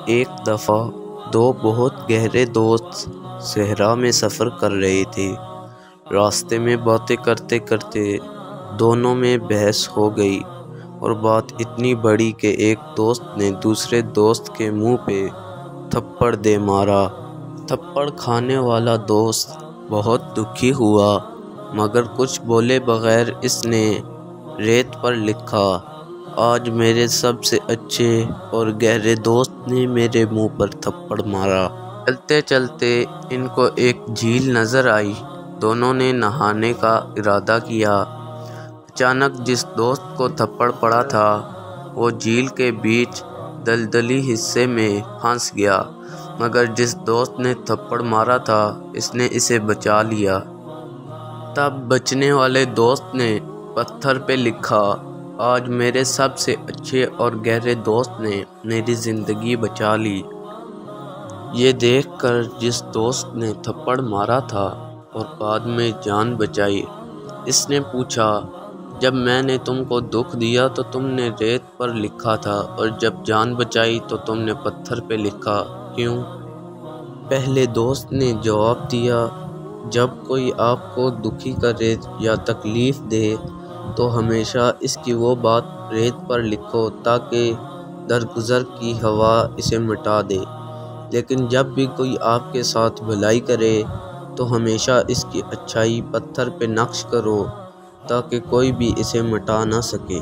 ایک دفعہ دو بہت گہرے دوست صحرا میں سفر کر رہے تھے۔ راستے میں باتیں کرتے کرتے دونوں میں بحث ہو گئی اور بات اتنی بڑی کہ ایک دوست نے دوسرے دوست کے منہ پہ تھپڑ دے مارا۔ تھپڑ کھانے والا دوست بہت دکھی ہوا، مگر کچھ بولے بغیر اس نے ریت پر لکھا، آج میرے سب سے اچھے اور گہرے دوست نے میرے منہ پر تھپڑ مارا۔ چلتے چلتے ان کو ایک جھیل نظر آئی۔ دونوں نے نہانے کا ارادہ کیا۔ اچانک جس دوست کو تھپڑ پڑا تھا وہ جھیل کے بیچ دلدلی حصے میں پھنس گیا، مگر جس دوست نے تھپڑ مارا تھا اس نے اسے بچا لیا۔ تب بچنے والے دوست نے پتھر پہ لکھا، آج میرے سب سے اچھے اور گہرے دوست نے میری زندگی بچا لی۔ یہ دیکھ کر جس دوست نے تھپڑ مارا تھا اور بعد میں جان بچائی، اس نے پوچھا، جب میں نے تم کو دکھ دیا تو تم نے ریت پر لکھا تھا اور جب جان بچائی تو تم نے پتھر پہ لکھا، کیوں؟ پہلے دوست نے جواب دیا، جب کوئی آپ کو دکھی کرے یا تکلیف دے تو ہمیشہ اس کی وہ بات ریت پر لکھو تاکہ درگزر کی ہوا اسے مٹا دے، لیکن جب بھی کوئی آپ کے ساتھ بھلائی کرے تو ہمیشہ اس کی اچھائی پتھر پہ نقش کرو تاکہ کوئی بھی اسے مٹا نہ سکے۔